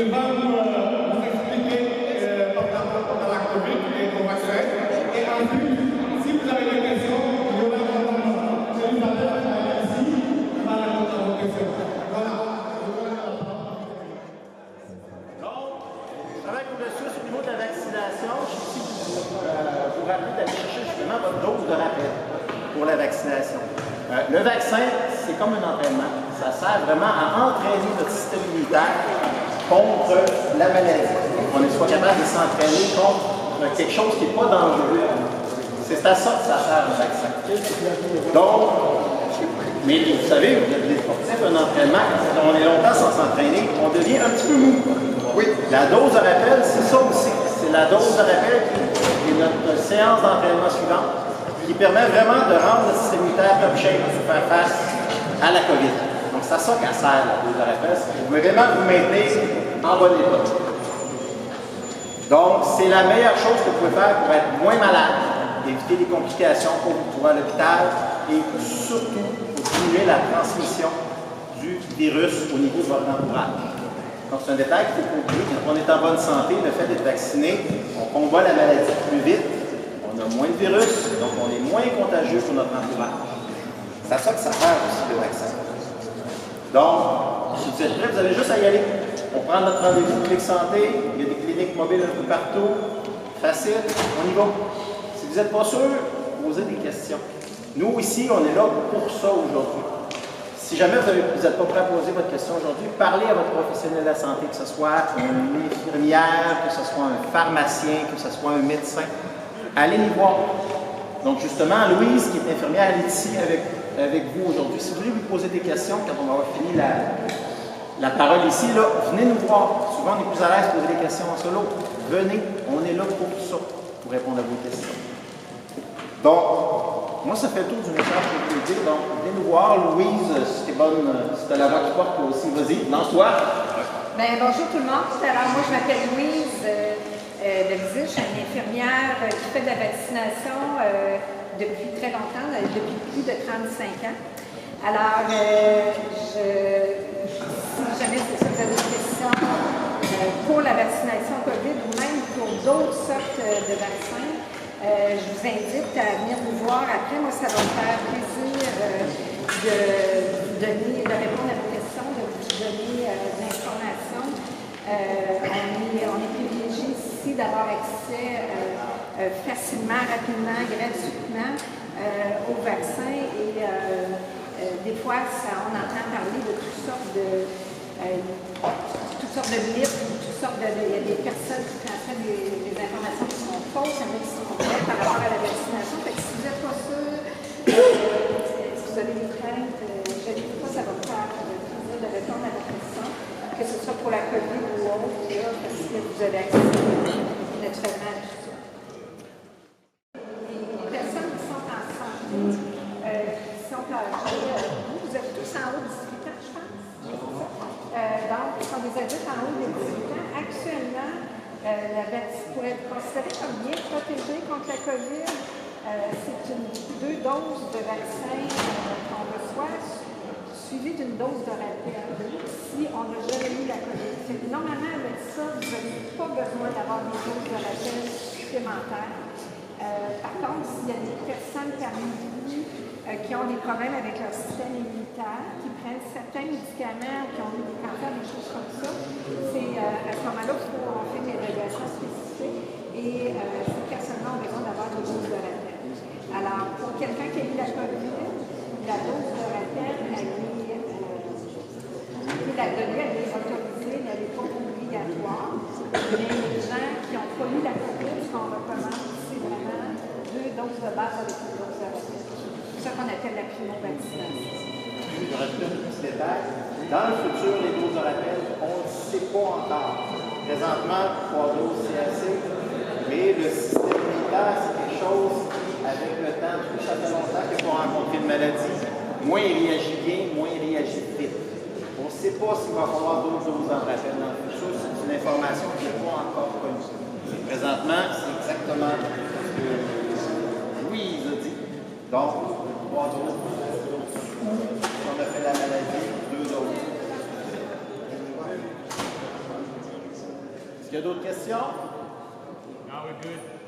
il va nous expliquer par rapport à la COVID et au vaccin. Et ensuite, si vous avez des questions, il y aura Elisabeth ici qui va répondre à vos questions. Voilà. Avec le monsieur, au niveau de la vaccination, je suis ici pour vous rappeler d'aller chercher justement votre dose de rappel pour la vaccination. Le vaccin, c'est comme un entraînement. Ça sert vraiment à entraîner notre système immunitaire contre la maladie. On soit capable de s'entraîner contre quelque chose qui n'est pas dangereux. C'est à ça que ça sert le vaccin. Donc, mais vous savez, vous êtes des sportifs, un entraînement, quand on est longtemps sans s'entraîner, on devient un petit peu mou. Oui, la dose de rappel, c'est ça aussi. C'est la dose de rappel qui est notre séance d'entraînement suivante, qui permet vraiment de rendre le système immunitaire top shape pour faire face à la COVID. Donc, c'est à ça qu'elle sert, la dose de rappel. Vous pouvez vraiment vous maintenir en bon état. Donc, c'est la meilleure chose que vous pouvez faire pour être moins malade, éviter les complications pour vous trouver à l'hôpital et surtout pour diminuer la transmission du virus au niveau de votre entourage. Donc, c'est un détail qu'il faut pas oublier. Quand on est en bonne santé, le fait d'être vacciné, on combat la maladie plus vite, on a moins de virus, donc on est moins contagieux pour notre entourage. C'est à ça que ça sert aussi, le vaccin. Donc, si vous êtes prêts, vous avez juste à y aller. On prend notre rendez-vous Clic Santé, il y a des cliniques mobiles un peu partout. Facile, on y va. Si vous n'êtes pas sûr, posez des questions. Nous, ici, on est là pour ça aujourd'hui. Si jamais vous n'êtes pas prêt à poser votre question aujourd'hui, parlez à votre professionnel de la santé, que ce soit une infirmière, que ce soit un pharmacien, que ce soit un médecin. Allez les voir. Donc justement, Louise, qui est infirmière, elle est ici avec vous aujourd'hui. Si vous voulez lui poser des questions, quand on va avoir fini la parole ici, là, venez nous voir. Souvent, on est plus à l'aise de poser des questions en solo. Venez, on est là pour ça, pour répondre à vos questions. Donc, moi, ça fait le tour du message que je voulais dire. Donc, venez nous voir. Louise, si t'es bonne, si t'as la voix qui porte, toi aussi, vas-y, lance-toi. Bien, bonjour tout le monde. Alors, moi, je m'appelle Louise Delzis. Je suis une infirmière qui fait de la vaccination depuis très longtemps, depuis plus de 35 ans. Alors, si jamais vous avez des questions pour la vaccination COVID ou même pour d'autres sortes de vaccins, je vous invite à venir nous voir après. Moi, ça va me faire plaisir de répondre à vos questions, de vous donner de l'information. On est privilégié ici d'avoir accès facilement, rapidement, gratuitement aux vaccins et des fois, on entend parler de toutes sortes de mythes, il y a des personnes qui transmettent des informations qui sont fausses, il y en a qui sont vraies par rapport à la vaccination. Fait que si vous n'êtes pas sûr, si vous avez des craintes, je ne sais pas, ça va me faire plaisir de répondre à vos questions, que ce soit pour la COVID ou autre, là, parce que vous avez accès naturellement à tout ça. Les personnes qui sont ensemble, qui sont âgées, vous êtes tous en haut de 18 ans, je pense. Donc, ce sont des adultes en haut de 18 ans. Actuellement, pour être considéré comme bien protégé contre la COVID, c'est 2 doses de vaccin qu'on reçoit, suivies d'une dose de rappel si on n'a jamais eu la COVID. Normalement, avec ça, vous n'avez pas besoin d'avoir des doses de rappel supplémentaires. Par contre, s'il y a des personnes parmi vous qui ont des problèmes avec leur système immunitaire, qui prennent certains médicaments, qui ont eu des cancers, des choses comme ça, c'est à ce moment-là qu'on fait des évaluations spécifiques et ces personnes-là ont besoin d'avoir des doses de rappel. Alors, pour quelqu'un qui a eu la COVID, la dose de rappel, la donnée, elle est autorisée, elle n'est pas obligatoire. Mais les gens qui n'ont pas eu la COVID, ce qu'on recommande, c'est vraiment 2 doses de base avec une dose de rappel. C'est ça qu'on appelle la primo-vaccination. Je rajoute un petit détail. Dans le futur, les doses de rappel, on ne sait pas encore. Présentement, 3 doses, c'est assez. Mais le système immunitaire, c'est quelque chose qui, avec le temps, plus ça fait longtemps qu'il faut rencontrer une maladie, moins il réagit bien, moins il réagit vite. On ne sait pas s'il va falloir d'autres doses de rappel dans le futur. C'est une information qui n'est pas encore connue. Présentement, c'est exactement ce que Louise a dit. Donc, 3 doses. On a fait la maladie, 2 doses. qu'il y a d'autres questions? Now we're good.